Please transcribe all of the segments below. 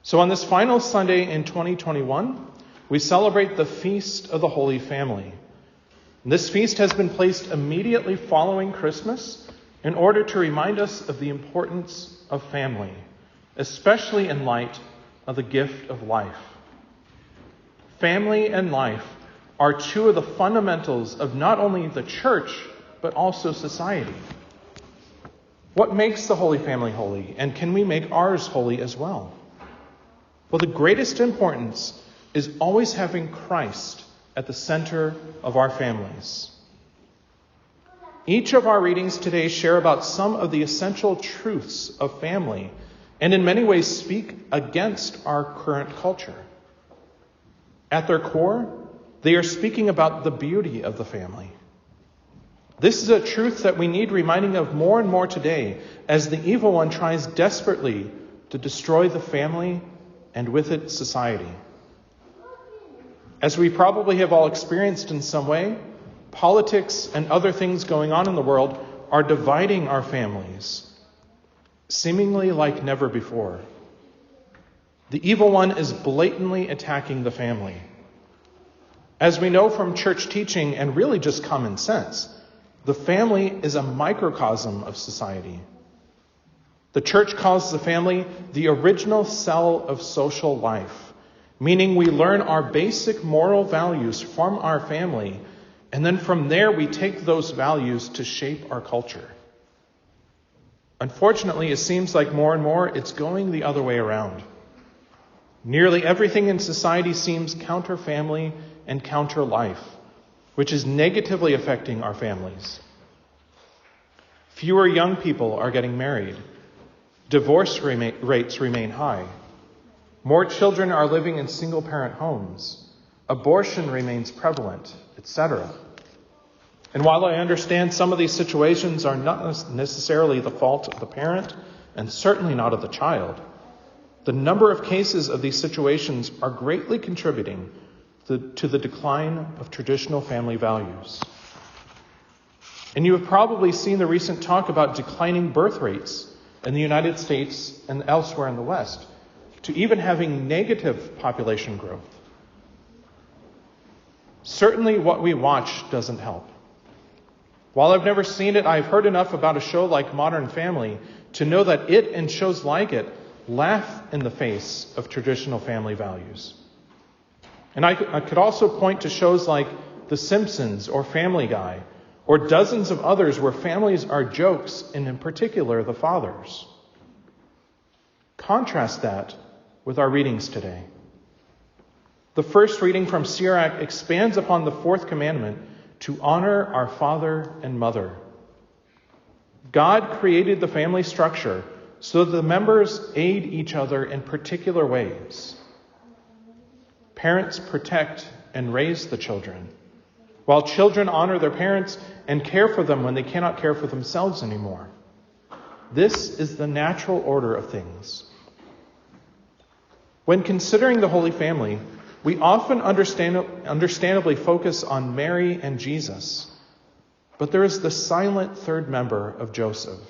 So on this final Sunday in 2021, we celebrate the Feast of the Holy Family. And this feast has been placed immediately following Christmas in order to remind us of the importance of family, especially in light of the gift of life. Family and life are two of the fundamentals of not only the church, but also society. What makes the Holy Family holy, and can we make ours holy as well? Well, the greatest importance is always having Christ at the center of our families. Each of our readings today share about some of the essential truths of family, and in many ways speak against our current culture. At their core, they are speaking about the beauty of the family. This is a truth that we need reminding of more and more today as the evil one tries desperately to destroy the family and with it society. As we probably have all experienced in some way, politics and other things going on in the world are dividing our families, seemingly like never before. The evil one is blatantly attacking the family. As we know from church teaching and really just common sense, the family is a microcosm of society. The church calls the family the original cell of social life, meaning we learn our basic moral values from our family, and then from there we take those values to shape our culture. Unfortunately, it seems like more and more it's going the other way around. Nearly everything in society seems counter-family and counter-life, which is negatively affecting our families. Fewer young people are getting married. Divorce rates remain high. More children are living in single-parent homes. Abortion remains prevalent, etc. And while I understand some of these situations are not necessarily the fault of the parent, and certainly not of the child, the number of cases of these situations are greatly contributing to the decline of traditional family values. And you have probably seen the recent talk about declining birth rates in the United States and elsewhere in the West, to even having negative population growth. Certainly what we watch doesn't help. While I've never seen it, I've heard enough about a show like Modern Family to know that it and shows like it laugh in the face of traditional family values. And I could also point to shows like The Simpsons or Family Guy, or dozens of others where families are jokes, and in particular, the fathers. Contrast that with our readings today. The first reading from Sirach expands upon the fourth commandment to honor our father and mother. God created the family structure so that the members aid each other in particular ways. Parents protect and raise the children, while children honor their parents and care for them when they cannot care for themselves anymore. This is the natural order of things. When considering the Holy Family, we often understandably focus on Mary and Jesus, but there is the silent third member of Joseph.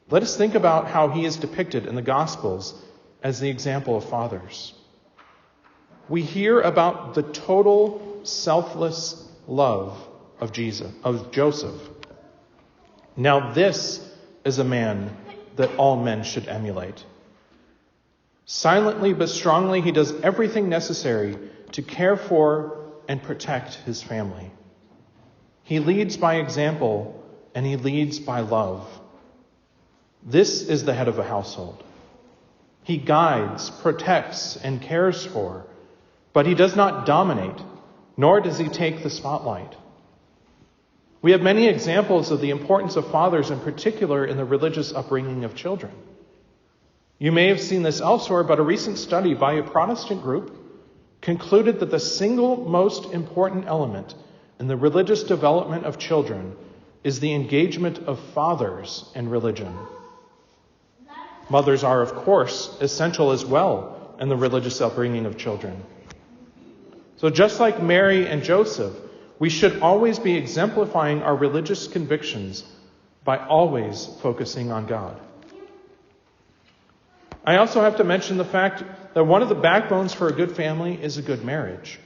Let us think about how he is depicted in the Gospels as the example of fathers. We hear about the total selfless love of Joseph. Now this is a man that all men should emulate. Silently but strongly, he does everything necessary to care for and protect his family. He leads by example, and he leads by love. This is the head of a household. He guides, protects, and cares for, but he does not dominate, nor does he take the spotlight. We have many examples of the importance of fathers, in particular in the religious upbringing of children. You may have seen this elsewhere, but a recent study by a Protestant group concluded that the single most important element in the religious development of children is the engagement of fathers in religion. Mothers are, of course, essential as well in the religious upbringing of children. So just like Mary and Joseph, we should always be exemplifying our religious convictions by always focusing on God. I also have to mention the fact that one of the backbones for a good family is a good marriage.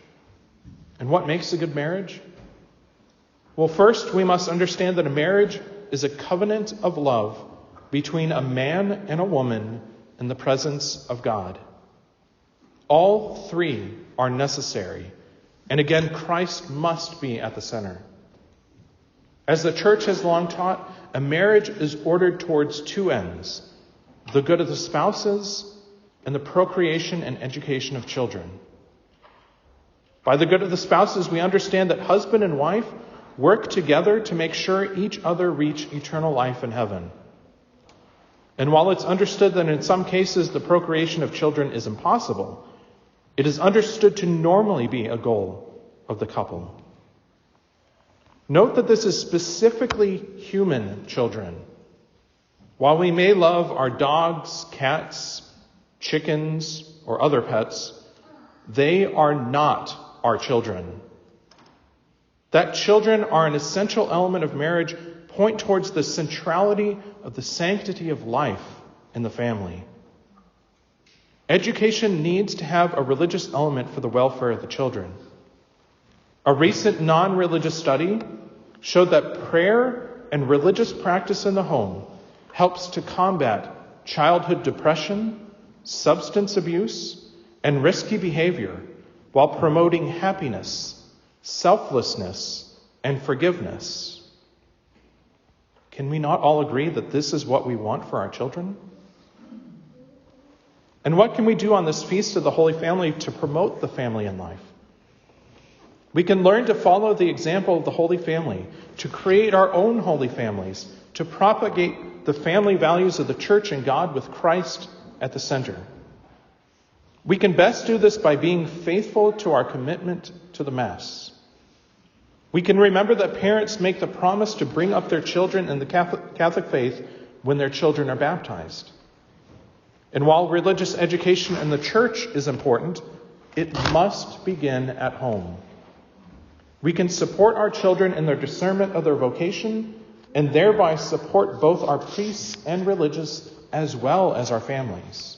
And what makes a good marriage? Well, first, we must understand that a marriage is a covenant of love between a man and a woman in the presence of God. All three are necessary. And again, Christ must be at the center. As the church has long taught, a marriage is ordered towards two ends: the good of the spouses and the procreation and education of children. By the good of the spouses, we understand that husband and wife work together to make sure each other reach eternal life in heaven. And while it's understood that in some cases the procreation of children is impossible, it is understood to normally be a goal of the couple. Note that this is specifically human children. While we may love our dogs, cats, chickens, or other pets, they are not our children. That children are an essential element of marriage point towards the centrality of the sanctity of life in the family. Education needs to have a religious element for the welfare of the children. A recent non-religious study showed that prayer and religious practice in the home helps to combat childhood depression, substance abuse, and risky behavior while promoting happiness, selflessness, and forgiveness. Can we not all agree that this is what we want for our children? And what can we do on this feast of the Holy Family to promote the family in life? We can learn to follow the example of the Holy Family, to create our own holy families, to propagate the family values of the church and God with Christ at the center. We can best do this by being faithful to our commitment to the Mass. We can remember that parents make the promise to bring up their children in the Catholic faith when their children are baptized. And while religious education in the church is important, it must begin at home. We can support our children in their discernment of their vocation and thereby support both our priests and religious as well as our families.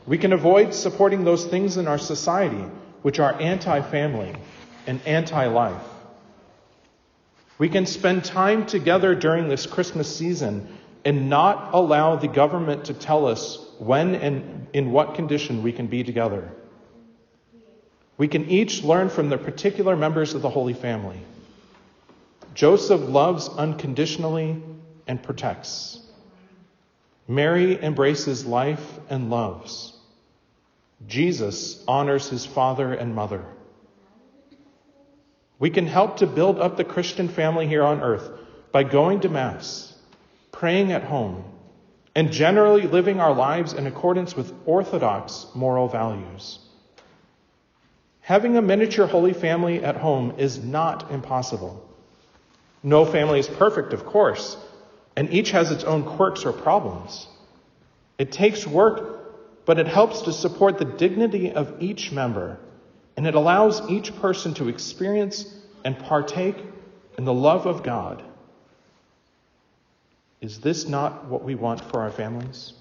We can avoid supporting those things in our society which are anti-family and anti-life. We can spend time together during this Christmas season and not allow the government to tell us when and in what condition we can be together. We can each learn from the particular members of the Holy Family. Joseph loves unconditionally and protects. Mary embraces life and loves. Jesus honors his father and mother. We can help to build up the Christian family here on earth by going to Mass, praying at home, and generally living our lives in accordance with orthodox moral values. Having a miniature Holy Family at home is not impossible. No family is perfect, of course, and each has its own quirks or problems. It takes work, but it helps to support the dignity of each member, and it allows each person to experience and partake in the love of God. Is this not what we want for our families?